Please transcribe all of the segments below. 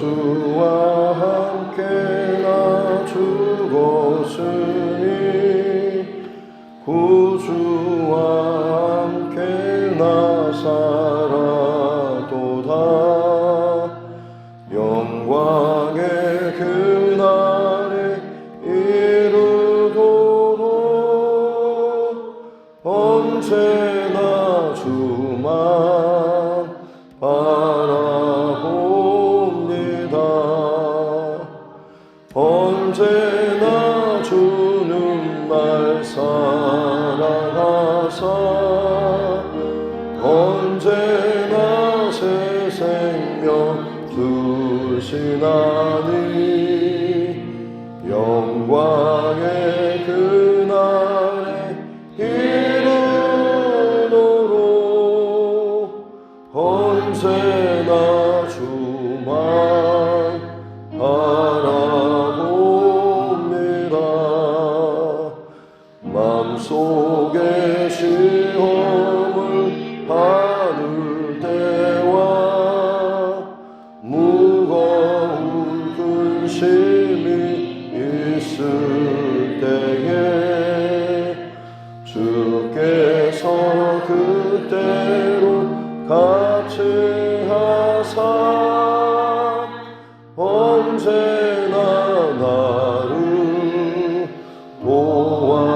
주와 함께 나 죽었으니 구주와 함께 나 살아도다. 영광의 그날에 이르도록 언제나 주만 바라봅니다. 언제나 주는 날 사랑하사 언제나 새 생명 주시나니 영광의 그날에 이르도록 언제나 주만 바라봅니다. 맘속에 시험을 받을 때와 무거운 근심이 있을 때에 주께서 그때로 같이 하사 언제나 나를 도와주시네.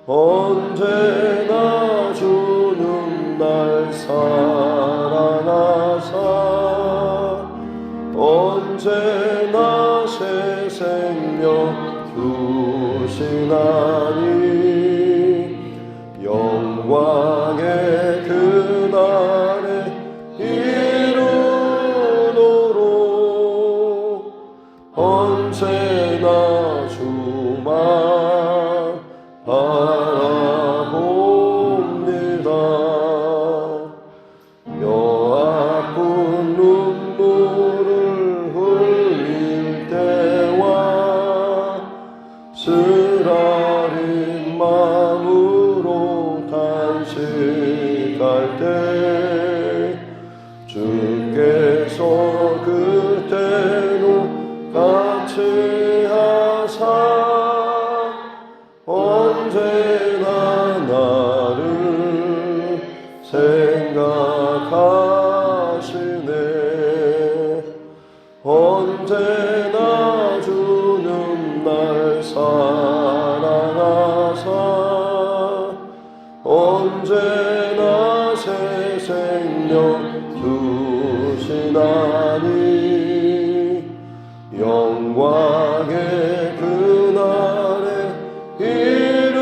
언제나 주는 날 사랑하사 언제나 새 생명 주시나니 영광의 그날에 이르도록 언제나 주만 바라봅니다. 뼈아픈 눈물을 흘릴 때와 쓰라린 마음으로 단식할 때 주께서 그때로 같이 하사 언제나 나를 생각하시네. 언제나 주는 날 사랑하사 언제나 새 생명 주시나니 영광의 그날에 이르도록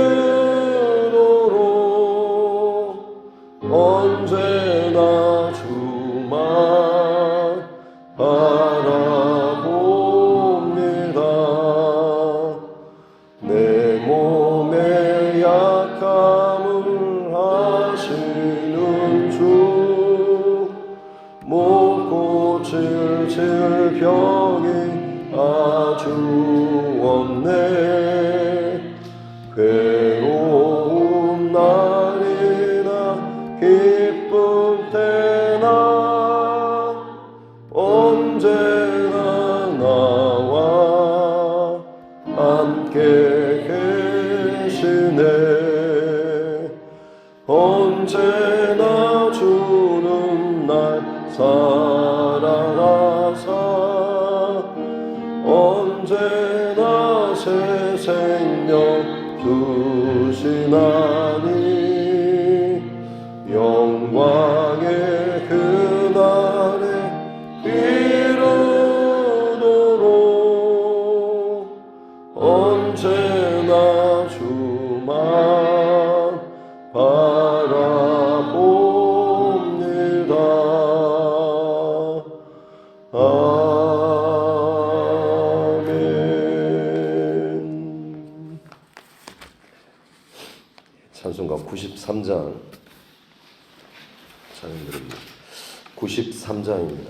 언제나 주만 바라봅니다. 내 몸의 약함을 아시는 주 못 고칠 질병이 아주 없네. 괴로운 날이나 기쁜 때나 언제나 나와 함께 계시네. 언제나 주는 날 사랑하사 언제나 새 생명 주시나니 영광의 그날에 이르도록 언제나 주만 바라봅니다. 아멘. 찬송가 93장 찬양 드립니다. 93장입니다.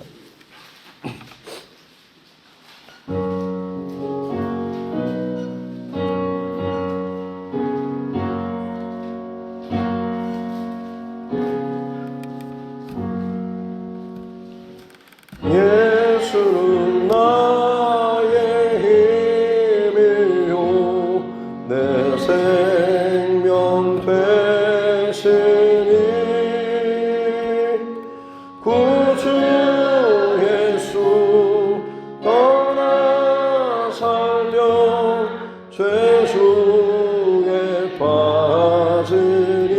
구주 예수 떠나 살려 죄 중에 빠지니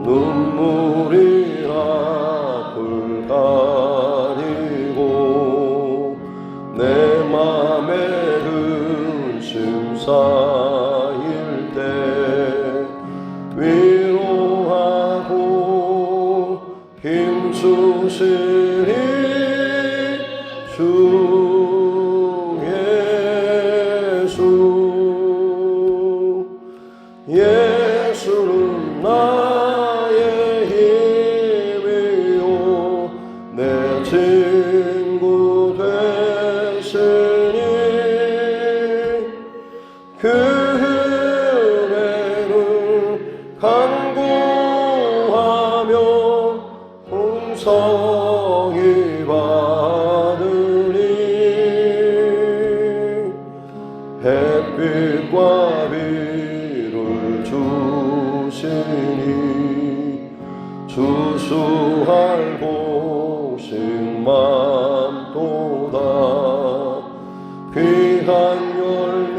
눈물이 앞을 가리고 내 맘에 근심 쌓일 때 위로하고 힘주시니 주 예수. 예수는 나의 힘이요 내 친구 되시니 그 은혜를 간구하며 풍성히 받으니 햇빛과 비를 주시니 주수할 복식만도다 귀한 열매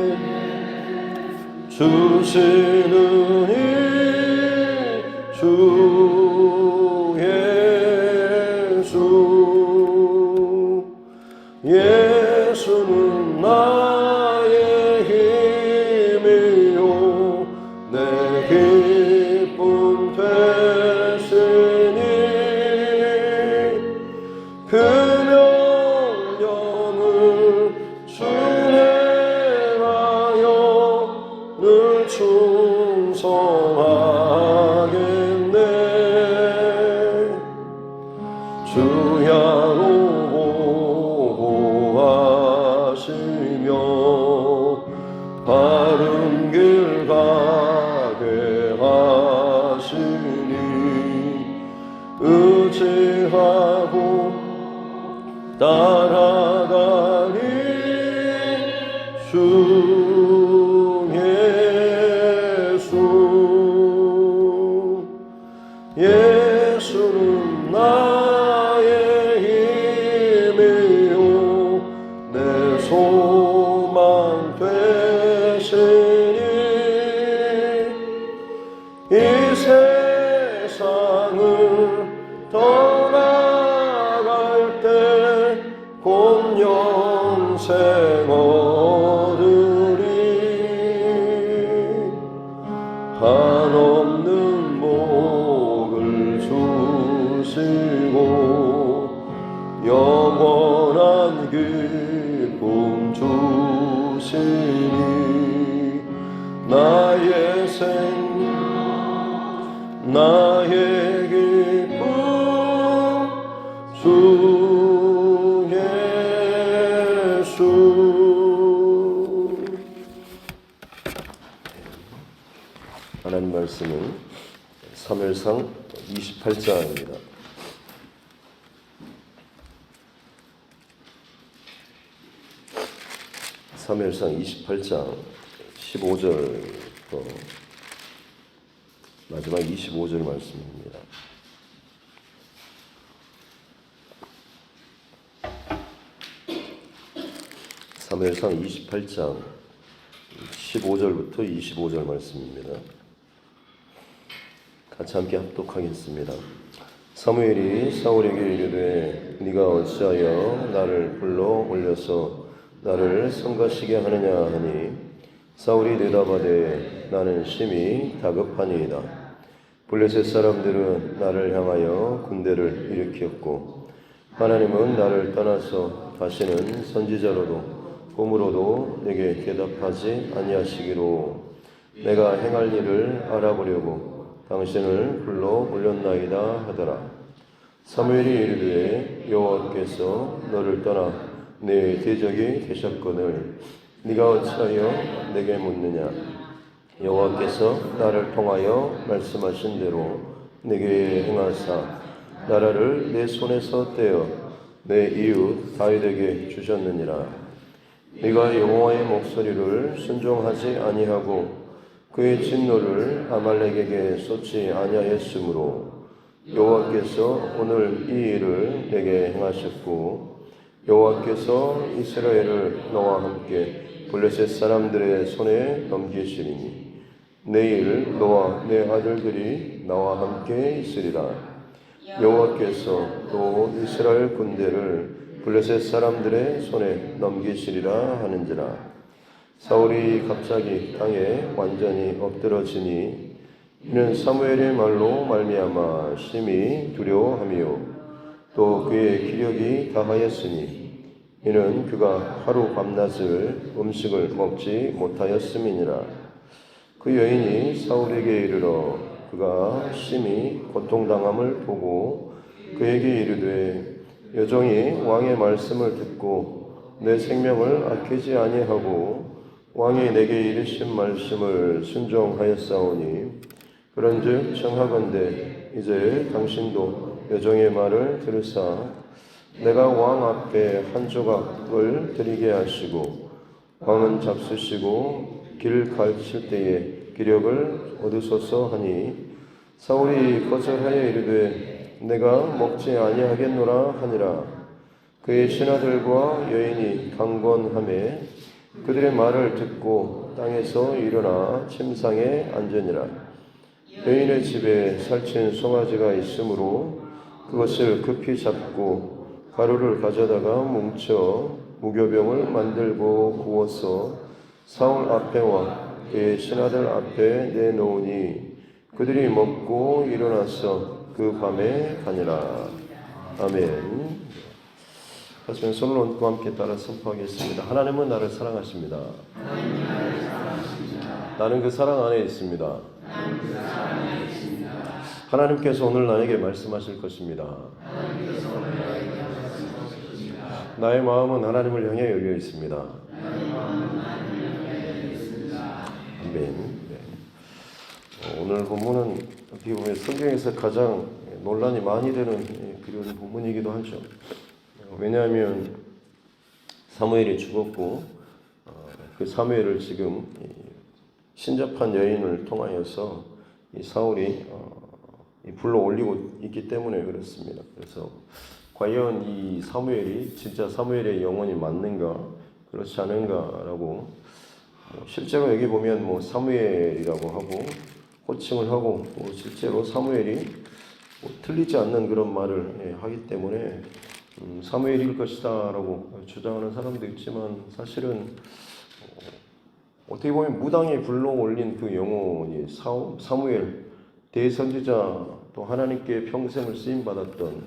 주시느니 주 예수. 예수는 나의 힘이요 내 기쁨 되시니 그명령을 순행하여 늘 충성하겠네. 주야로 보호하시며 바른 길 가게 하시니 의지하고 따라가니 주 예수. 예수는 나의 힘이요 내 소망 되시니 이 세상을 떠나갈 때 곧 영생 얻으리. 한없는 복을 주시고 영원한 기쁨 주시니 나의 생명 나의 기쁨 주 예수. 하나님 말씀은 사무엘상 28장입니다. 사무엘상 28장 15절부터 마지막 25절 말씀입니다. 사무엘상 28장 15절부터 25절 말씀입니다. 같이 함께 합독하겠습니다. 사무엘이 사울에게 이르되 네가 어찌하여 나를 불러 올려서 나를 성가시게 하느냐 하니 사울이 대답하되 나는 심히 다급하니이다. 블레셋 사람들은 나를 향하여 군대를 일으켰고 하나님은 나를 떠나서 다시는 선지자로도 꿈으로도 내게 대답하지 아니하시기로 내가 행할 일을 알아보려고 당신을 불러 올렸나이다 하더라. 사무엘이 이르되 여호와께서 너를 떠나 내 대적이 되셨거늘 네가 어찌하여 내게 묻느냐. 여호와께서 나를 통하여 말씀하신 대로 내게 행하사 나라를 내 손에서 떼어 내 이웃 다윗에게 주셨느니라. 네가 여호와의 목소리를 순종하지 아니하고 그의 진노를 아말렉에게 쏟지 아니하였으므로 여호와께서 오늘 이 일을 내게 행하셨고 여호와께서 이스라엘을 너와 함께 블레셋 사람들의 손에 넘기시리니 내일 너와 내 아들들이 나와 함께 있으리라. 여호와께서 또 이스라엘 군대를 블레셋 사람들의 손에 넘기시리라 하는지라. 사울이 갑자기 땅에 완전히 엎드러지니 이는 사무엘의 말로 말미암아 심히 두려워하며 또 그의 기력이 다하였으니 이는 그가 하루 밤낮을 음식을 먹지 못하였음이니라. 그 여인이 사울에게 이르러 그가 심히 고통당함을 보고 그에게 이르되 여종이 왕의 말씀을 듣고 내 생명을 아끼지 아니하고 왕이 내게 이르신 말씀을 순종하였사오니 그런즉 청하건대 이제 당신도 여종의 말을 들으사 내가 왕 앞에 한 조각을 드리게 하시고 왕은 잡수시고 길 가르칠 때에 기력을 얻으소서 하니 사울이 거절하여 이르되 내가 먹지 아니하겠노라 하니라. 그의 신하들과 여인이 강권하매 그들의 말을 듣고 땅에서 일어나 침상에 앉으니라. 여인의 집에 살찐 송아지가 있으므로 그것을 급히 잡고 가루를 가져다가 뭉쳐 무교병을 만들고 구워서 사울 앞에와 그의 신하들 앞에 내놓으니 그들이 먹고 일어나서 그 밤에 가니라. 아멘. 하시면 손을 얹고 함께 따라 선포하겠습니다. 하나님은 나를 사랑하십니다. 나는 그 사랑 안에 있습니다. 하나님께서 오늘 나에게 말씀하실 것입니다. 나의 마음은 하나님을 향해 열려 있습니다. 아멘. 네. 오늘 본문은 어떻게 보면 성경에서 가장 논란이 많이 되는 그런 본문이기도 하죠. 왜냐하면 사무엘이 죽었고 그 사무엘을 지금 신접한 여인을 통하여서 이 사울이 불러 올리고 있기 때문에 그렇습니다. 그래서 과연 이 사무엘이 진짜 사무엘의 영혼이 맞는가 그렇지 않은가라고 실제로 여기 보면 사무엘이라고 하고 호칭을 하고 또 실제로 사무엘이 틀리지 않는 그런 말을 하기 때문에 사무엘일 것이다라고 주장하는 사람도 있지만 사실은 어떻게 보면 무당이 불러 올린 그 영혼이 사무엘 대선지자 또 하나님께 평생을 쓰임 받았던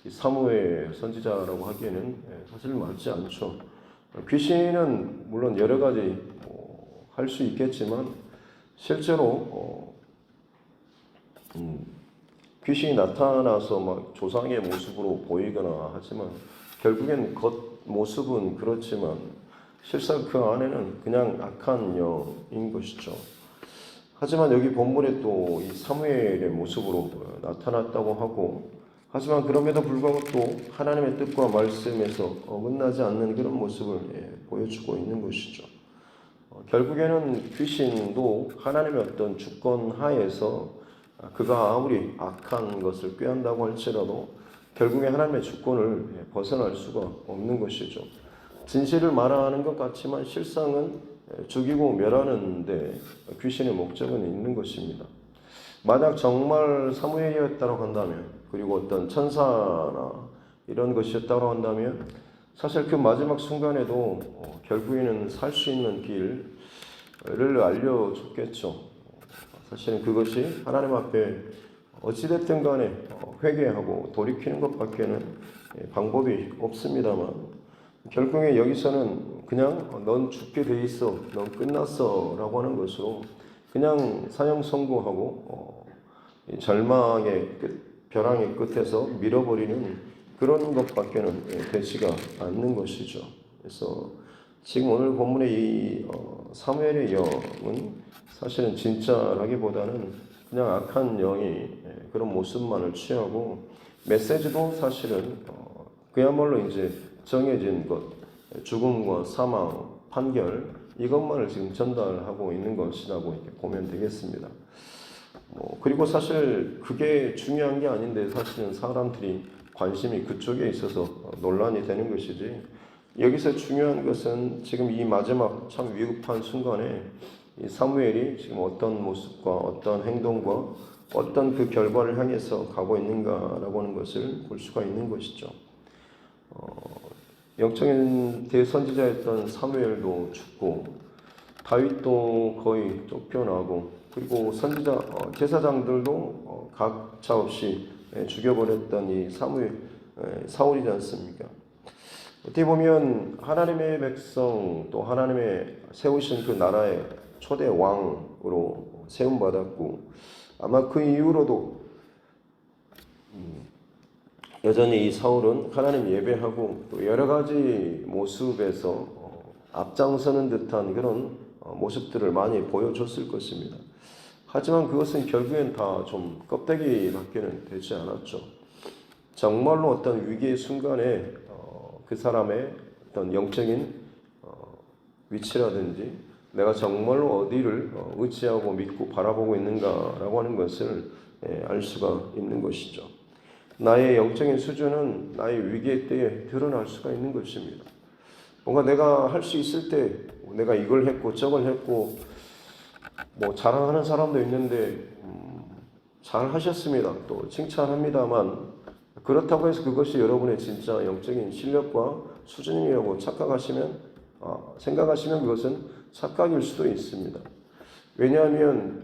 사무엘 선지자라고 하기에는 사실 맞지 않죠. 귀신은 물론 여러 가지 할 수 있겠지만 실제로 귀신이 나타나서 막 조상의 모습으로 보이거나 하지만 결국엔 겉모습은 그렇지만 실상 그 안에는 그냥 악한 영인 것이죠. 하지만 여기 본문에 또 이 사무엘의 모습으로 나타났다고 하고 하지만 그럼에도 불구하고 또 하나님의 뜻과 말씀에서 어긋나지 않는 그런 모습을 보여주고 있는 것이죠. 결국에는 귀신도 하나님의 어떤 주권 하에서 그가 아무리 악한 것을 꾀한다고 할지라도 결국에 하나님의 주권을 벗어날 수가 없는 것이죠. 진실을 말하는 것 같지만 실상은 죽이고 멸하는 데 귀신의 목적은 있는 것입니다. 만약 정말 사무엘이었다고 한다면 그리고 어떤 천사나 이런 것이었다고 한다면 사실 그 마지막 순간에도 결국에는 살 수 있는 길을 알려줬겠죠. 사실은 그것이 하나님 앞에 어찌됐든 간에 회개하고 돌이키는 것밖에는 방법이 없습니다만 결국에 여기서는 그냥 넌 죽게 돼 있어, 넌 끝났어 라고 하는 것으로 그냥 사형 선고하고 절망의 벼랑의 끝에서 밀어버리는 그런 것밖에는 되지가 않는 것이죠. 그래서 지금 오늘 본문의 이 사무엘의 영은 사실은 진짜라기보다는 그냥 악한 영이 그런 모습만을 취하고 메시지도 사실은 그야말로 이제 정해진 것, 죽음과 사망, 판결 이것만을 지금 전달하고 있는 것이라고 이렇게 보면 되겠습니다. 그리고 사실 그게 중요한 게 아닌데 사실은 사람들이 관심이 그쪽에 있어서 논란이 되는 것이지. 여기서 중요한 것은 지금 이 마지막 참 위급한 순간에 이 사무엘이 지금 어떤 모습과 어떤 행동과 어떤 그 결과를 향해서 가고 있는가라고 하는 것을 볼 수가 있는 것이죠. 영적인 대선지자였던 사무엘도 죽고 다윗도 거의 쫓겨나고 그리고 선지자 제사장들도 가차 없이 죽여버렸던 이 사울이지 않습니까? 어떻게 보면 하나님의 백성 또 하나님의 세우신 그 나라의 초대 왕으로 세움받았고 아마 그 이후로도 여전히 이 사울은 하나님 예배하고 또 여러 가지 모습에서 앞장서는 듯한 그런 모습들을 많이 보여줬을 것입니다. 하지만 그것은 결국엔 다 좀 껍데기밖에는 되지 않았죠. 정말로 어떤 위기의 순간에 그 사람의 어떤 영적인 위치라든지 내가 정말로 어디를 의지하고 믿고 바라보고 있는가라고 하는 것을 알 수가 있는 것이죠. 나의 영적인 수준은 나의 위기의 때에 드러날 수가 있는 것입니다. 뭔가 내가 할 수 있을 때 내가 이걸 했고 저걸 했고 자랑하는 사람도 있는데 잘 하셨습니다. 또 칭찬합니다만 그렇다고 해서 그것이 여러분의 진짜 영적인 실력과 수준이라고 생각하시면 그것은 착각일 수도 있습니다. 왜냐하면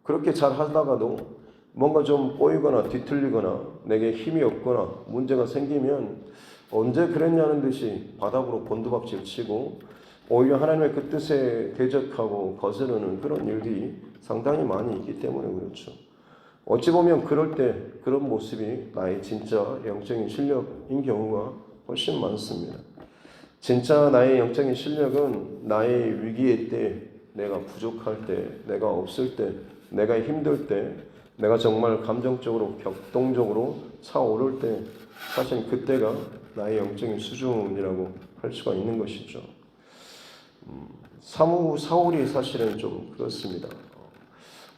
그렇게 잘 하다가도 뭔가 좀 꼬이거나 뒤틀리거나 내게 힘이 없거나 문제가 생기면 언제 그랬냐는 듯이 바닥으로 곤두박질 치고 오히려 하나님의 그 뜻에 대적하고 거스르는 그런 일들이 상당히 많이 있기 때문에 그렇죠. 어찌 보면 그럴 때 그런 모습이 나의 진짜 영적인 실력인 경우가 훨씬 많습니다. 진짜 나의 영적인 실력은 나의 위기의 때, 내가 부족할 때, 내가 없을 때, 내가 힘들 때, 내가 정말 감정적으로 격동적으로 차오를 때 사실 그때가 나의 영적인 수준이라고 할 수가 있는 것이죠. 사울이 사실은 좀 그렇습니다.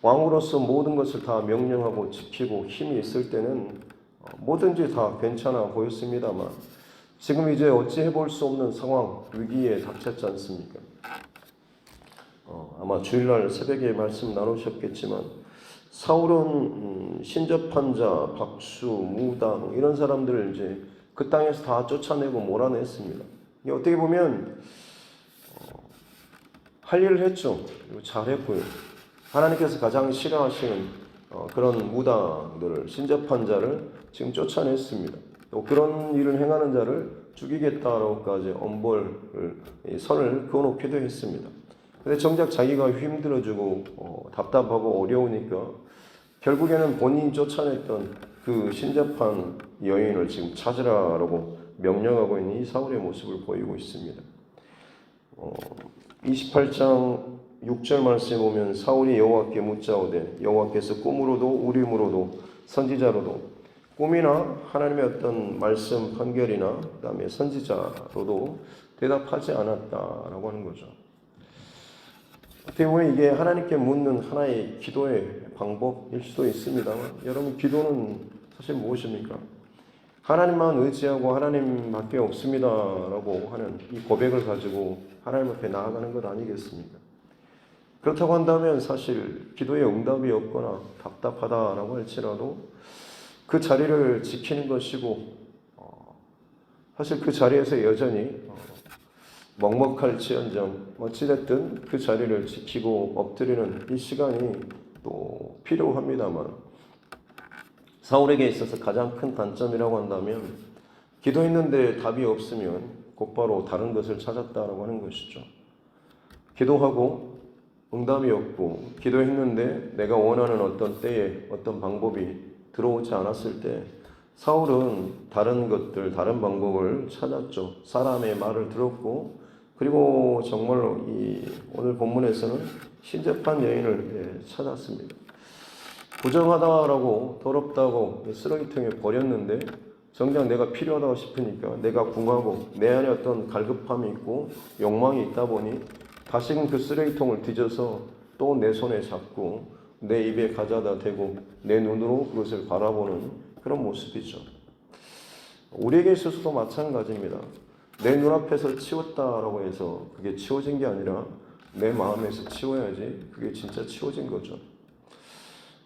왕으로서 모든 것을 다 명령하고 지키고 힘이 있을 때는 뭐든지 다 괜찮아 보였습니다만 지금 이제 어찌 해볼 수 없는 상황, 위기에 닥쳤지 않습니까? 아마 주일날 새벽에 말씀 나누셨겠지만 사울은 신접한 자, 박수, 무당 이런 사람들을 이제 그 땅에서 다 쫓아내고 몰아냈습니다. 어떻게 보면 할 일을 했죠. 잘했고요. 하나님께서 가장 싫어하시는 그런 무당들을 신접한 자를 지금 쫓아냈습니다. 또 그런 일을 행하는 자를 죽이겠다라고까지 엄벌을 선을 그어놓기도 했습니다. 근데 정작 자기가 힘들어지고 답답하고 어려우니까 결국에는 본인이 쫓아냈던 그 신접한 여인을 지금 찾으라라고 명령하고 있는 이 사울의 모습을 보이고 있습니다. 28장 6절 말씀에 보면 사울이 여호와께 묻자오되 여호와께서 꿈으로도 우림으로도 선지자로도 꿈이나 하나님의 어떤 말씀 판결이나 그다음에 선지자로도 대답하지 않았다라고 하는 거죠. 어떻게 보면 이게 하나님께 묻는 하나의 기도의 방법일 수도 있습니다만 여러분 기도는 사실 무엇입니까? 하나님만 의지하고 하나님밖에 없습니다라고 하는 이 고백을 가지고 하나님 앞에 나아가는 것 아니겠습니까? 그렇다고 한다면 사실 기도에 응답이 없거나 답답하다라고 할지라도 그 자리를 지키는 것이고 사실 그 자리에서 여전히 먹먹할지언정 어찌됐든 그 자리를 지키고 엎드리는 이 시간이 또 필요합니다만 사울에게 있어서 가장 큰 단점이라고 한다면 기도했는데 답이 없으면 곧바로 다른 것을 찾았다라고 하는 것이죠. 기도하고 응답이 없고 기도했는데 내가 원하는 어떤 때에 어떤 방법이 들어오지 않았을 때 사울은 다른 것들, 다른 방법을 찾았죠. 사람의 말을 들었고 그리고 정말로 이 오늘 본문에서는 신접한 여인을 찾았습니다. 부정하다라고 더럽다고 쓰레기통에 버렸는데 정작 내가 필요하다고 싶으니까 내가 궁하고 내 안에 어떤 갈급함이 있고 욕망이 있다 보니 다시금 그 쓰레기통을 뒤져서 또 내 손에 잡고 내 입에 가져다 대고 내 눈으로 그것을 바라보는 그런 모습이죠. 우리에게 있어서도 마찬가지입니다. 내 눈앞에서 치웠다라고 해서 그게 치워진 게 아니라 내 마음에서 치워야지 그게 진짜 치워진 거죠.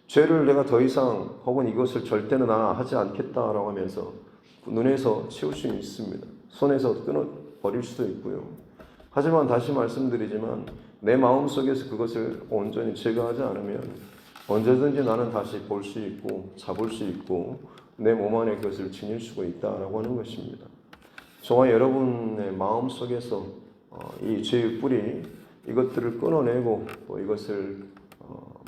죄를 내가 더 이상 혹은 이것을 절대는 나 하지 않겠다라고 하면서 눈에서 치울 수 있습니다. 손에서 끊어버릴 수도 있고요. 하지만 다시 말씀드리지만 내 마음속에서 그것을 온전히 제거하지 않으면 언제든지 나는 다시 볼 수 있고 잡을 수 있고 내 몸 안에 그것을 지닐 수가 있다라고 하는 것입니다. 저와 여러분의 마음속에서 이 죄의 뿌리 이것들을 끊어내고 또 이것을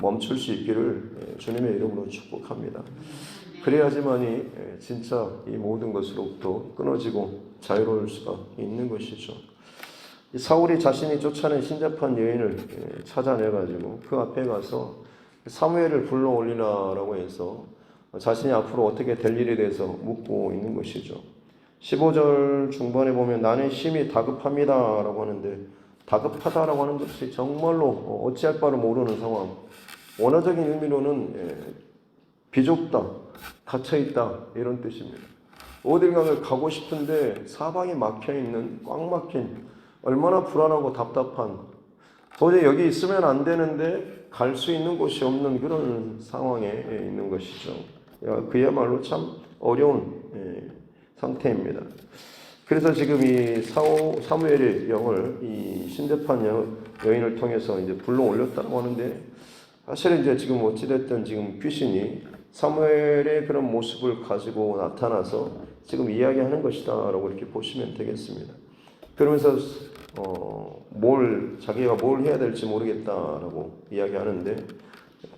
멈출 수 있기를 주님의 이름으로 축복합니다. 그래야지만이 진짜 이 모든 것으로부터 끊어지고 자유로울 수가 있는 것이죠. 사울이 자신이 쫓아낸 신접한 여인을 찾아내가지고 그 앞에 가서 사무엘을 불러올리라라고 해서 자신이 앞으로 어떻게 될 일에 대해서 묻고 있는 것이죠. 15절 중반에 보면 나는 심히 다급합니다라고 하는데 다급하다라고 하는 것이 정말로 어찌할 바를 모르는 상황. 원어적인 의미로는 비좁다, 갇혀있다 이런 뜻입니다. 어딜가를 가고 싶은데 사방이 막혀있는 꽉 막힌 얼마나 불안하고 답답한 도저히 여기 있으면 안 되는데 갈 수 있는 곳이 없는 그런 상황에 있는 것이죠. 그야말로 참 어려운 상태입니다. 그래서 지금 이 사무엘의 영을 이 신접한 여인을 통해서 이제 불러 올렸다고 하는데 사실은 이제 지금 어찌됐든 지금 귀신이 사무엘의 그런 모습을 가지고 나타나서 지금 이야기하는 것이다라고 이렇게 보시면 되겠습니다. 그러면서 자기가 뭘 해야 될지 모르겠다라고 이야기하는데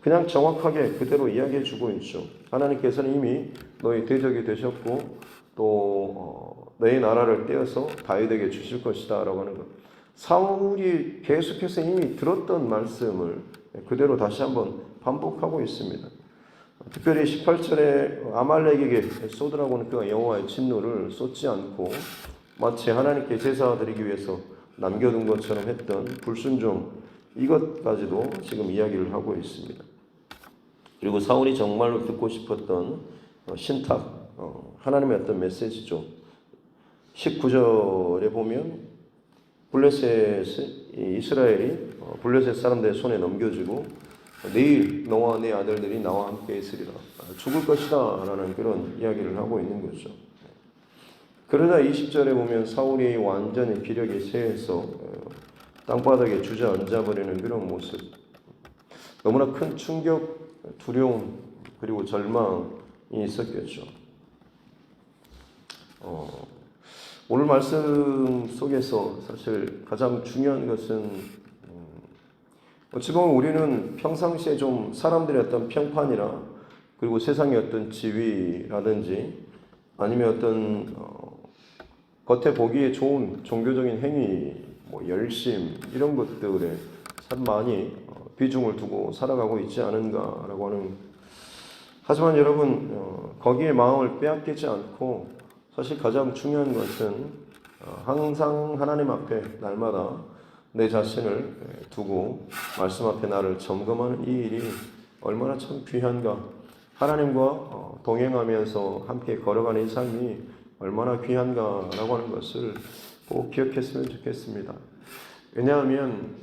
그냥 정확하게 그대로 이야기해 주고 있죠. 하나님께서는 이미 너희 대적이 되셨고 또 너희 나라를 떼어서 다윗에게 주실 것이다 라고 하는 것. 사울이 계속해서 이미 들었던 말씀을 그대로 다시 한번 반복하고 있습니다. 특별히 18절에 아말렉에게 쏟으라고 하는 그 여호와의 진노를 쏟지 않고 마치 하나님께 제사 드리기 위해서 남겨둔 것처럼 했던 불순종 이것까지도 지금 이야기를 하고 있습니다. 그리고 사울이 정말로 듣고 싶었던 신탁 하나님의 어떤 메시지죠. 19절에 보면 이스라엘이 블레셋 사람들의 손에 넘겨주고 내일 너와 내 아들들이 나와 함께 있으리라 죽을 것이다 라는 그런 이야기를 하고 있는 거죠. 그러나 20절에 보면 사울이 완전히 기력이 쇠해서 땅바닥에 주저앉아버리는 그런 모습. 너무나 큰 충격, 두려움, 그리고 절망이 있었겠죠. 오늘 말씀 속에서 사실 가장 중요한 것은 어찌 보면 우리는 평상시에 좀 사람들의 어떤 평판이나 그리고 세상의 어떤 지위라든지 아니면 어떤 겉에 보기에 좋은 종교적인 행위, 열심 이런 것들에 참 많이 비중을 두고 살아가고 있지 않은가라고 하는. 하지만 여러분 거기에 마음을 빼앗기지 않고 사실 가장 중요한 것은 항상 하나님 앞에 날마다 내 자신을 두고 말씀 앞에 나를 점검하는 이 일이 얼마나 참 귀한가. 하나님과 동행하면서 함께 걸어가는 이 삶이 얼마나 귀한가라고 하는 것을 꼭 기억했으면 좋겠습니다. 왜냐하면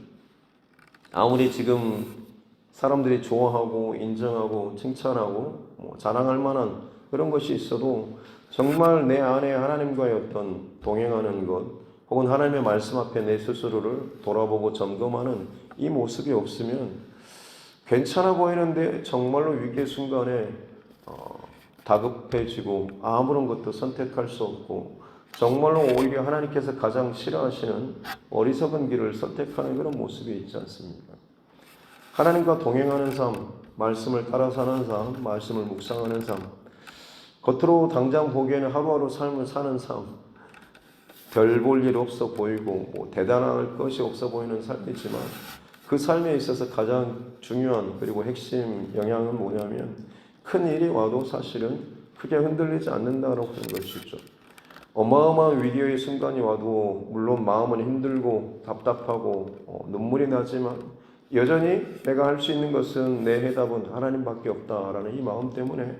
아무리 지금 사람들이 좋아하고 인정하고 칭찬하고 자랑할 만한 그런 것이 있어도 정말 내 안에 하나님과의 어떤 동행하는 것 혹은 하나님의 말씀 앞에 내 스스로를 돌아보고 점검하는 이 모습이 없으면 괜찮아 보이는데 정말로 위기의 순간에 다급해지고 아무런 것도 선택할 수 없고 정말로 오히려 하나님께서 가장 싫어하시는 어리석은 길을 선택하는 그런 모습이 있지 않습니까? 하나님과 동행하는 삶, 말씀을 따라 사는 삶, 말씀을 묵상하는 삶, 겉으로 당장 보기에는 하루하루 삶을 사는 삶, 별 볼 일 없어 보이고 대단할 것이 없어 보이는 삶이지만 그 삶에 있어서 가장 중요한 그리고 핵심 영향은 뭐냐면 큰 일이 와도 사실은 크게 흔들리지 않는다라고 하는 것이죠. 어마어마한 위기의 순간이 와도 물론 마음은 힘들고 답답하고 눈물이 나지만 여전히 내가 할 수 있는 것은 내 해답은 하나님밖에 없다라는 이 마음 때문에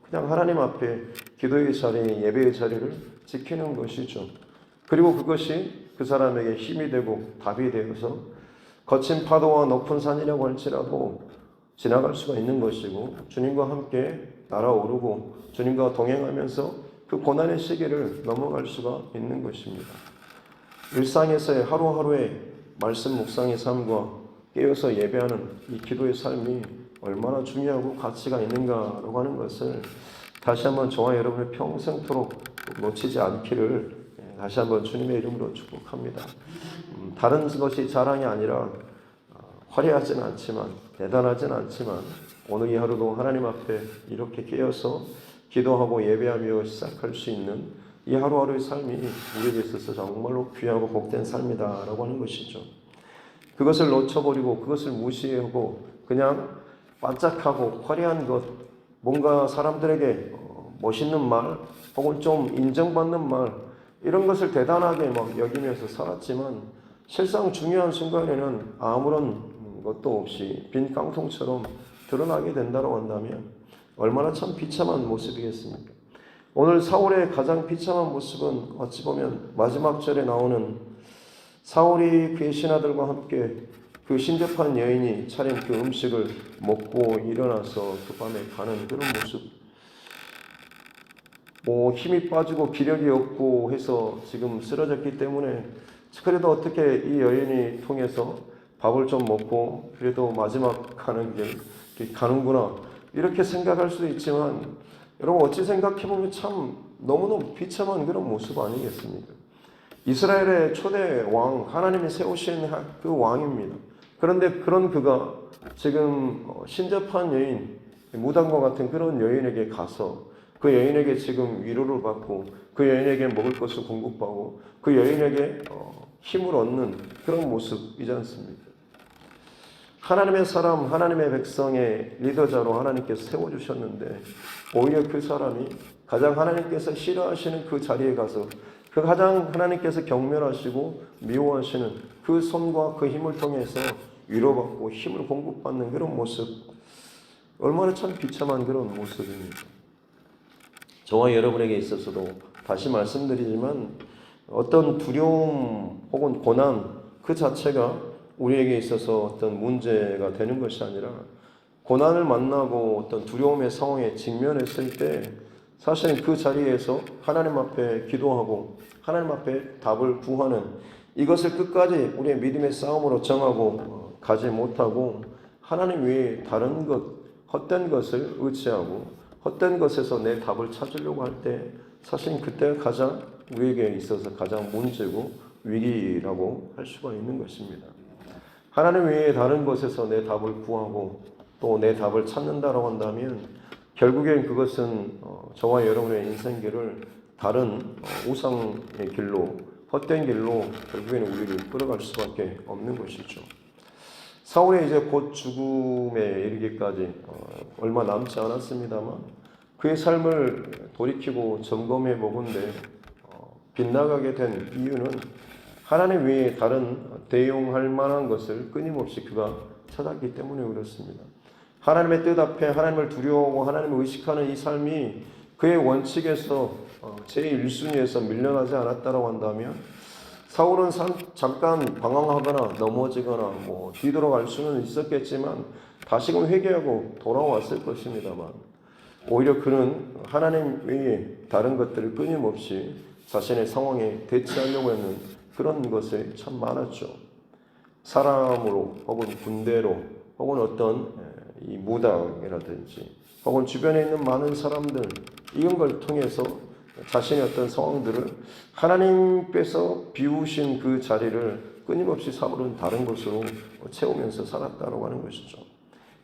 그냥 하나님 앞에 기도의 자리, 예배의 자리를 지키는 것이죠. 그리고 그것이 그 사람에게 힘이 되고 답이 되어서 거친 파도와 높은 산이라고 할지라도 지나갈 수가 있는 것이고, 주님과 함께 날아오르고 주님과 동행하면서 그 고난의 시기를 넘어갈 수가 있는 것입니다. 일상에서의 하루하루의 말씀 묵상의 삶과 깨어서 예배하는 이 기도의 삶이 얼마나 중요하고 가치가 있는가라고 하는 것을 다시 한번 저와 여러분의 평생토록 놓치지 않기를 다시 한번 주님의 이름으로 축복합니다. 다른 것이 자랑이 아니라 화려하지는 않지만, 대단하지는 않지만, 오늘 이 하루도 하나님 앞에 이렇게 깨어서 기도하고 예배하며 시작할 수 있는 이 하루하루의 삶이 우리에게 있어서 정말로 귀하고 복된 삶이다라고 하는 것이죠. 그것을 놓쳐버리고 그것을 무시하고 그냥 반짝하고 화려한 것, 뭔가 사람들에게 멋있는 말 혹은 좀 인정받는 말, 이런 것을 대단하게 막 여기면서 살았지만 실상 중요한 순간에는 아무런 것도 없이 빈 깡통처럼 드러나게 된다고 한다면 얼마나 참 비참한 모습이겠습니까? 오늘 사울의 가장 비참한 모습은 어찌 보면 마지막 절에 나오는 사울이 그의 신하들과 함께 그 신접한 여인이 차린 그 음식을 먹고 일어나서 그 밤에 가는 그런 모습, 힘이 빠지고 기력이 없고 해서 지금 쓰러졌기 때문에 그래도 어떻게 이 여인이 통해서 밥을 좀 먹고 그래도 마지막 가는 길 가는구나 이렇게 생각할 수도 있지만, 여러분 어찌 생각해보면 참 너무너무 비참한 그런 모습 아니겠습니까? 이스라엘의 초대 왕, 하나님이 세우신 그 왕입니다. 그런데 그런 그가 지금 신접한 여인, 무당과 같은 그런 여인에게 가서 그 여인에게 지금 위로를 받고 그 여인에게 먹을 것을 공급하고 그 여인에게 힘을 얻는 그런 모습이지 않습니까? 하나님의 사람, 하나님의 백성의 리더자로 하나님께서 세워주셨는데 오히려 그 사람이 가장 하나님께서 싫어하시는 그 자리에 가서 그 가장 하나님께서 경멸하시고 미워하시는 그 손과 그 힘을 통해서 위로받고 힘을 공급받는 그런 모습, 얼마나 참 비참한 그런 모습입니다. 저와 여러분에게 있어서도 다시 말씀드리지만 어떤 두려움 혹은 고난 그 자체가 우리에게 있어서 어떤 문제가 되는 것이 아니라, 고난을 만나고 어떤 두려움의 상황에 직면했을 때 사실은 그 자리에서 하나님 앞에 기도하고 하나님 앞에 답을 구하는 이것을 끝까지 우리의 믿음의 싸움으로 정하고 가지 못하고 하나님 외에 다른 것, 헛된 것을 의지하고 헛된 것에서 내 답을 찾으려고 할 때 사실 그때가 가장 우리에게 있어서 가장 문제고 위기라고 할 수가 있는 것입니다. 하나님 외에 다른 것에서 내 답을 구하고 또 내 답을 찾는다라고 한다면 결국엔 그것은 저와 여러분의 인생길을 다른 우상의 길로, 헛된 길로 결국에는 우리를 끌어갈 수밖에 없는 것이죠. 사울이 이제 곧 죽음에 이르기까지 얼마 남지 않았습니다만 그의 삶을 돌이키고 점검해 보건대 빗나가게 된 이유는 하나님 외에 다른 대용할 만한 것을 끊임없이 그가 찾았기 때문에 그렇습니다. 하나님의 뜻 앞에 하나님을 두려워하고 하나님을 의식하는 이 삶이 그의 원칙에서 제1순위에서 밀려나지 않았다고 한다면 사울은 잠깐 방황하거나 넘어지거나 뒤돌아갈 수는 있었겠지만 다시금 회개하고 돌아왔을 것입니다만 오히려 그는 하나님 외에 다른 것들을 끊임없이 자신의 상황에 대처하려고 했는 그런 것이 참 많았죠. 사람으로 혹은 군대로 혹은 어떤 이 무당이라든지 혹은 주변에 있는 많은 사람들 이런 걸 통해서 자신의 어떤 상황들을 하나님께서 비우신 그 자리를 끊임없이 사울은 다른 것으로 채우면서 살았다고 하는 것이죠.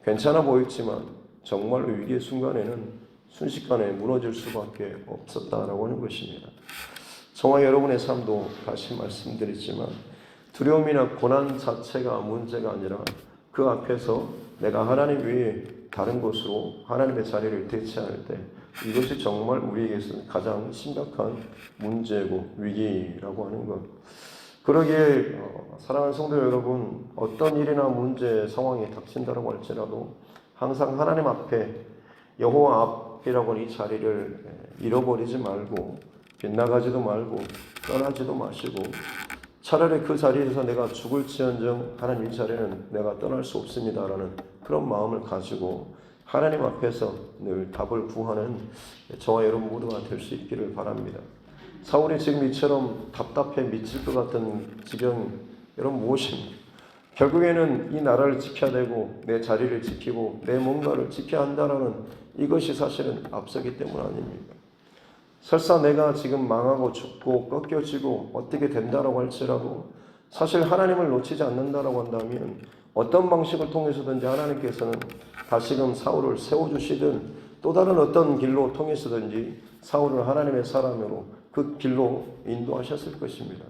괜찮아 보였지만 정말로 위기의 순간에는 순식간에 무너질 수밖에 없었다라고 하는 것입니다. 저와 여러분의 삶도 다시 말씀드리지만 두려움이나 고난 자체가 문제가 아니라 그 앞에서 내가 하나님 외에 다른 곳으로 하나님의 자리를 대체할 때 이것이 정말 우리에게서는 가장 심각한 문제고 위기라고 하는 것. 그러기에 사랑하는 성도 여러분, 어떤 일이나 문제, 상황이 닥친다고 할지라도 항상 하나님 앞에, 여호와 앞이라고 하는 이 자리를 잃어버리지 말고 빗나가지도 말고 떠나지도 마시고, 차라리 그 자리에서 내가 죽을지언정 하나님 이 자리는 내가 떠날 수 없습니다라는 그런 마음을 가지고 하나님 앞에서 늘 답을 구하는 저와 여러분 모두가 될 수 있기를 바랍니다. 사울이 지금 이처럼 답답해 미칠 것 같은 지경, 여러분 무엇입니까? 결국에는 이 나라를 지켜야 되고 내 자리를 지키고 내 뭔가를 지켜야 한다는 이것이 사실은 앞서기 때문 아닙니까? 설사 내가 지금 망하고 죽고 꺾여지고 어떻게 된다라고 할지라도 사실 하나님을 놓치지 않는다라고 한다면 어떤 방식을 통해서든지 하나님께서는 다시금 사울을 세워주시든 또 다른 어떤 길로 통해서든지 사울을 하나님의 사람으로 그 길로 인도하셨을 것입니다.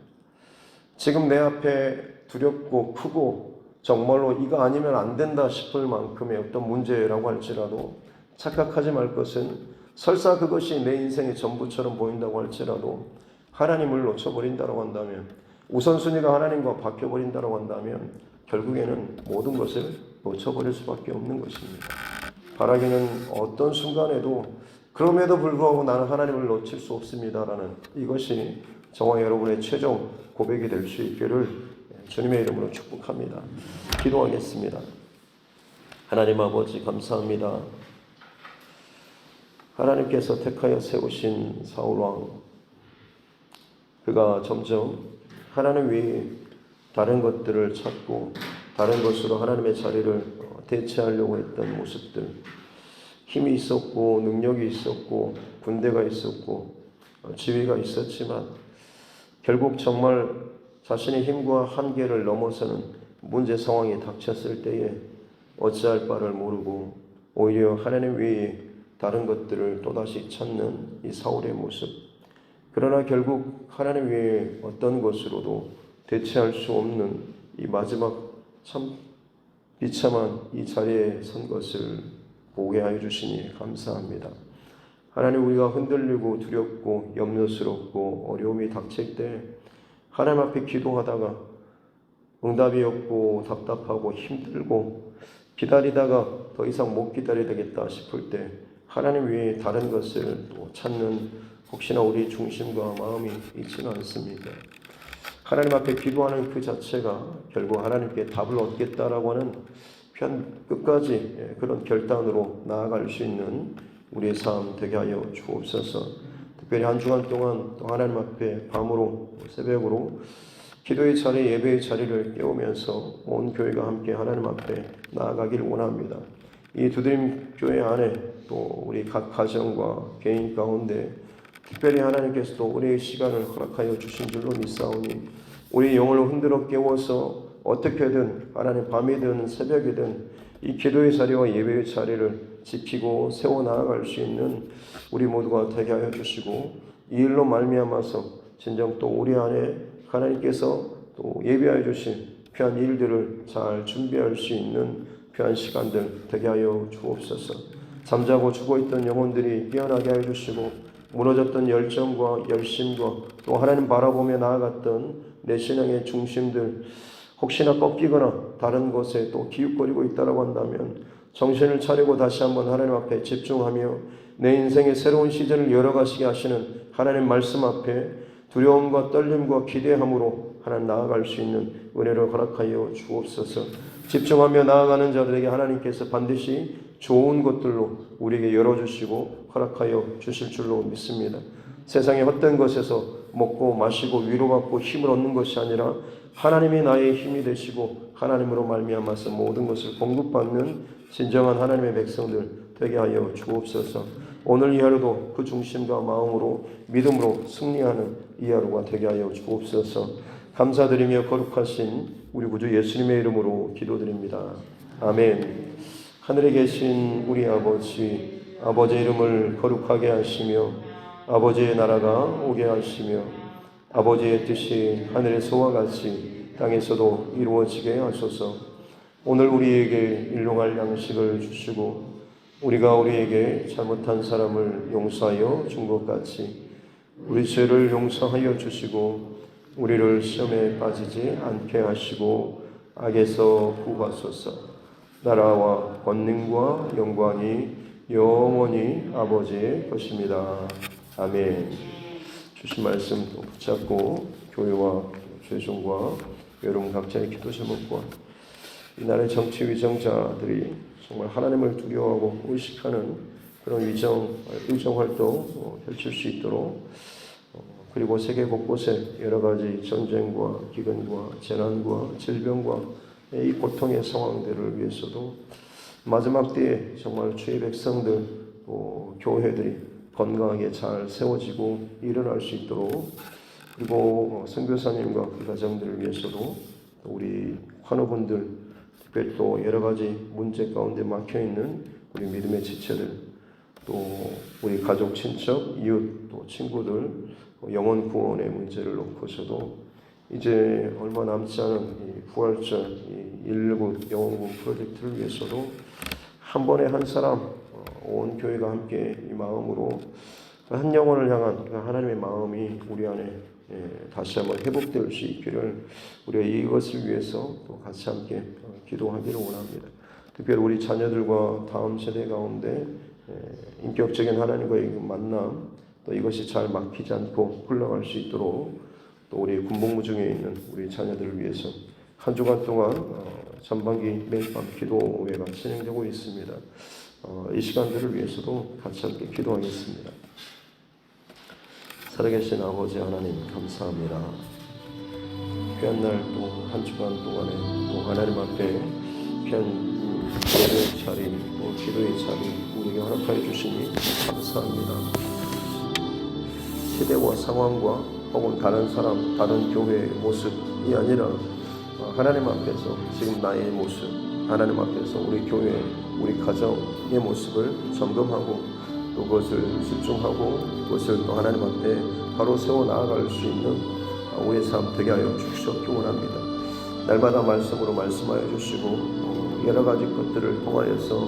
지금 내 앞에 두렵고 크고 정말로 이거 아니면 안 된다 싶을 만큼의 어떤 문제라고 할지라도 착각하지 말 것은, 설사 그것이 내 인생의 전부처럼 보인다고 할지라도 하나님을 놓쳐버린다고 한다면, 우선순위가 하나님과 바뀌어버린다고 한다면 결국에는 모든 것을 놓쳐버릴 수밖에 없는 것입니다. 바라기는 어떤 순간에도 그럼에도 불구하고 나는 하나님을 놓칠 수 없습니다라는 이것이 저와 여러분의 최종 고백이 될 수 있기를 주님의 이름으로 축복합니다. 기도하겠습니다. 하나님 아버지 감사합니다. 하나님께서 택하여 세우신 사울왕, 그가 점점 하나님 외에 다른 것들을 찾고 다른 것으로 하나님의 자리를 대체하려고 했던 모습들, 힘이 있었고 능력이 있었고 군대가 있었고 지위가 있었지만 결국 정말 자신의 힘과 한계를 넘어서는 문제 상황이 닥쳤을 때에 어찌할 바를 모르고 오히려 하나님 외에 다른 것들을 또다시 찾는 이 사울의 모습, 그러나 결국 하나님 외에 어떤 것으로도 대체할 수 없는 이 마지막 참 비참한 이 자리에 선 것을 보게 하여 주시니 감사합니다. 하나님, 우리가 흔들리고 두렵고 염려스럽고 어려움이 닥칠 때 하나님 앞에 기도하다가 응답이 없고 답답하고 힘들고 기다리다가 더 이상 못 기다리겠다 싶을 때 하나님 외에 다른 것을 또 찾는 혹시나 우리 중심과 마음이 있지는 않습니까? 하나님 앞에 기도하는 그 자체가 결국 하나님께 답을 얻겠다라고 하는 끝까지 그런 결단으로 나아갈 수 있는 우리의 삶 되게 하여 주옵소서. 특별히 한 주간 동안 또 하나님 앞에 밤으로 새벽으로 기도의 자리, 예배의 자리를 깨우면서 온 교회가 함께 하나님 앞에 나아가길 원합니다. 이 두드림 교회 안에 또 우리 각 가정과 개인 가운데 특별히 하나님께서 또 우리의 시간을 허락하여 주신 줄로 믿사오니 우리 영혼을 흔들어 깨워서 어떻게든 하나님 밤이든 새벽이든 이 기도의 자리와 예배의 자리를 지키고 세워 나아갈 수 있는 우리 모두가 되게 하여 주시고, 이 일로 말미암아서 진정 또 우리 안에 하나님께서 또 예비하여 주신 귀한 일들을 잘 준비할 수 있는 귀한 시간들 되게 하여 주옵소서. 잠자고 죽어있던 영혼들이 깨어나게 하여 주시고, 무너졌던 열정과 열심과 또 하나님 바라보며 나아갔던 내 신앙의 중심들 혹시나 꺾이거나 다른 곳에 또 기웃거리고 있다고 한다면 정신을 차리고 다시 한번 하나님 앞에 집중하며 내 인생의 새로운 시즌을 열어가시게 하시는 하나님 말씀 앞에 두려움과 떨림과 기대함으로 하나님 나아갈 수 있는 은혜를 허락하여 주옵소서. 집중하며 나아가는 자들에게 하나님께서 반드시 좋은 것들로 우리에게 열어주시고 허락하여 주실 줄로 믿습니다. 세상의 헛된 것에서 먹고 마시고 위로받고 힘을 얻는 것이 아니라 하나님이 나의 힘이 되시고 하나님으로 말미암아서 모든 것을 공급받는 진정한 하나님의 백성들 되게 하여 주옵소서. 오늘 이 하루도 그 중심과 마음으로 믿음으로 승리하는 이 하루가 되게 하여 주옵소서. 감사드리며 거룩하신 우리 구주 예수님의 이름으로 기도드립니다. 아멘. 하늘에 계신 우리 아버지, 아버지의 이름을 거룩하게 하시며 아버지의 나라가 오게 하시며 아버지의 뜻이 하늘에서와 같이 땅에서도 이루어지게 하소서. 오늘 우리에게 일용할 양식을 주시고 우리가 우리에게 잘못한 사람을 용서하여 준 것 같이 우리 죄를 용서하여 주시고 우리를 시험에 빠지지 않게 하시고 악에서 구하소서. 나라와 권능과 영광이 영원히 아버지의 것입니다. 아멘. 주신 말씀 또 붙잡고 교회와 죄송과 여러분 각자의 기도 제목과 이날의 정치 위정자들이 정말 하나님을 두려워하고 의식하는 그런 의정 활동 펼칠 수 있도록, 그리고 세계 곳곳에 여러 가지 전쟁과 기근과 재난과 질병과 이 고통의 상황들을 위해서도 마지막 때에 정말 주의 백성들, 교회들이 건강하게 잘 세워지고 일어날 수 있도록, 그리고 선교사님과 그 가정들을 위해서도 우리 환우분들, 특별히 또 여러 가지 문제 가운데 막혀있는 우리 믿음의 지체들, 또 우리 가족, 친척, 이웃, 또 친구들 영혼 구원의 문제를 놓고서도 이제 얼마 남지 않은 이 부활절 이 119 영혼 구원 프로젝트를 위해서도 한 번에 한 사람, 온 교회가 함께 이 마음으로 한 영혼을 향한 하나님의 마음이 우리 안에 다시 한번 회복될 수 있기를 우리가 이것을 위해서 또 같이 함께 기도하기를 원합니다. 특별히 우리 자녀들과 다음 세대 가운데 인격적인 하나님과의 만남, 또 이것이 잘 막히지 않고 흘러갈 수 있도록, 또 우리 군복무 중에 있는 우리 자녀들을 위해서 한 주간 동안 전반기 매일 밤 기도회가 진행되고 있습니다. 이 시간들을 위해서도 같이 함께 기도하겠습니다. 살아계신 아버지 하나님 감사합니다. 귀한 날 또 한 주간 동안에 또 하나님 앞에 귀한 예배의 자리, 또 기도의 자리 우리에게 허락하여 주시니 감사합니다. 시대와 상황과 혹은 다른 사람, 다른 교회의 모습이 아니라 하나님 앞에서 지금 나의 모습, 하나님 앞에서 우리 교회, 우리 가정의 모습을 점검하고 또 그것을 집중하고 그것을 또 하나님 앞에 바로 세워 나아갈 수 있는 우리의 삶 되게 하여 주시옵기 원합니다. 날마다 말씀으로 말씀하여 주시고 여러 가지 것들을 통하여서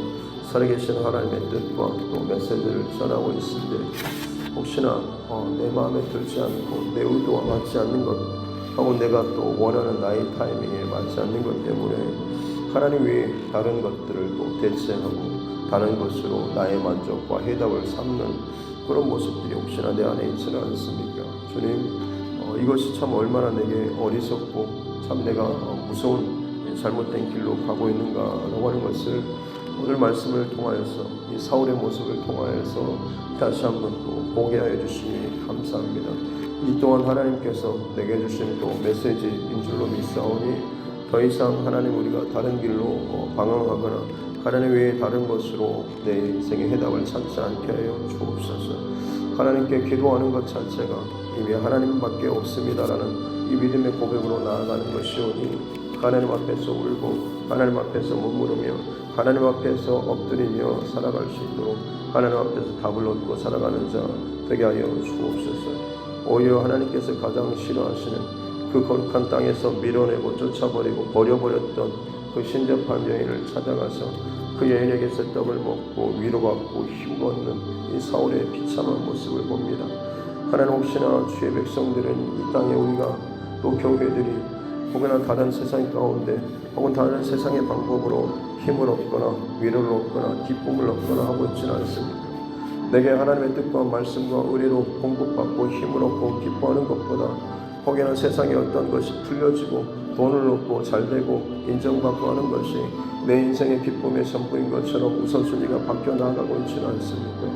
살아계신 하나님의 뜻과 또 메시지를 전하고 있는데, 혹시나 내 마음에 들지 않고 내 의도와 맞지 않는 것, 혹은 내가 또 원하는 나의 타이밍에 맞지 않는 것 때문에 하나님 외에 다른 것들을 또 대체하고 다른 것으로 나의 만족과 해답을 삼는 그런 모습들이 혹시나 내 안에 있지는 않습니까? 주님, 이것이 참 얼마나 내게 어리석고 참 내가 무서운 잘못된 길로 가고 있는가라고 하는 것을 오늘 말씀을 통하여서 이 사울의 모습을 통하여서 다시 한번 또 보게 하여 주시니 감사합니다. 이 또한 하나님께서 내게 주신 또 메시지인 줄로 믿사오니 더 이상 하나님 우리가 다른 길로 방황하거나 하나님 외에 다른 것으로 내 인생의 해답을 찾지 않게 하여 주옵소서. 하나님께 기도하는 것 자체가 이미 하나님밖에 없습니다라는 이 믿음의 고백으로 나아가는 것이오니 하나님 앞에서 울고 하나님 앞에서 머무르며 하나님 앞에서 엎드리며 살아갈 수 있도록 하나님 앞에서 답을 얻고 살아가는 자 되게 하여 주옵소서. 오히려 하나님께서 가장 싫어하시는 그 거룩한 땅에서 밀어내고 쫓아버리고 버려버렸던 그 신접한 여인을 찾아가서 그 여인에게서 떡을 먹고 위로받고 힘걷는 이 사울의 비참한 모습을 봅니다. 하나님, 혹시나 주의 백성들은 이 땅에 우리가 또 교회들이 혹은 다른 세상 가운데 혹은 다른 세상의 방법으로 힘을 얻거나 위로를 얻거나 기쁨을 얻거나 하고 있지는 않습니까? 내게 하나님의 뜻과 말씀과 의리로 공급받고 힘을 얻고 기뻐하는 것보다 혹여나 세상에 어떤 것이 풀려지고 돈을 얻고 잘되고 인정받고 하는 것이 내 인생의 기쁨의 전부인 것처럼 우선순위가 바뀌어 나가고 있지는 않습니까?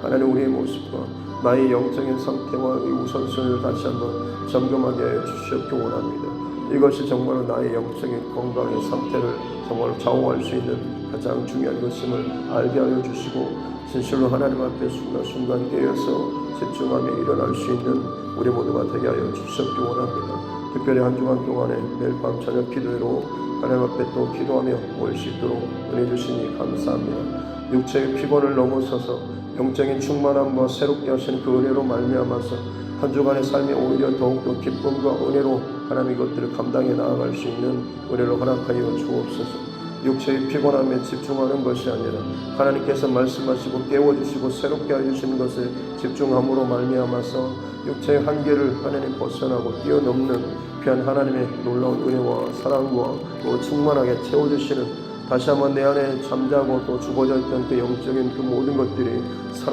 하나님, 우리의 모습과 나의 영적인 상태와 이 우선순위를 다시 한번 점검하게 하여 주시옵기 원합니다. 이것이 정말 나의 영적인 건강의 상태를 정말 좌우할 수 있는 가장 중요한 것임을 알게 하여 주시고 진실로 하나님 앞에 순간순간 깨어서 집중하며 일어날 수 있는 우리 모두가 되게 하여 주시옵기 원합니다. 특별히 한 주간 동안에 매일 밤 저녁 기도회로 하나님 앞에 또 기도하며 모일 수 있도록 은혜 주시니 감사합니다. 육체의 피곤을 넘어서서 영적인 충만함과 새롭게 하시는 그 은혜로 말미암아서 한 주간의 삶이 오히려 더욱더 기쁨과 은혜로 하나님 이것들을 감당해 나아갈 수 있는 은혜로 허락하여 주옵소서. 육체의 피곤함에 집중하는 것이 아니라 하나님께서 말씀하시고 깨워주시고 새롭게 해주시는 것에 집중함으로 말미암아서 육체의 한계를 하나님 벗어나고 뛰어넘는 귀한 하나님의 놀라운 은혜와 사랑과 또 충만하게 채워주시는, 다시 한번 내 안에 잠자고 또 죽어져 있던 그 영적인 그 모든 것들이 살아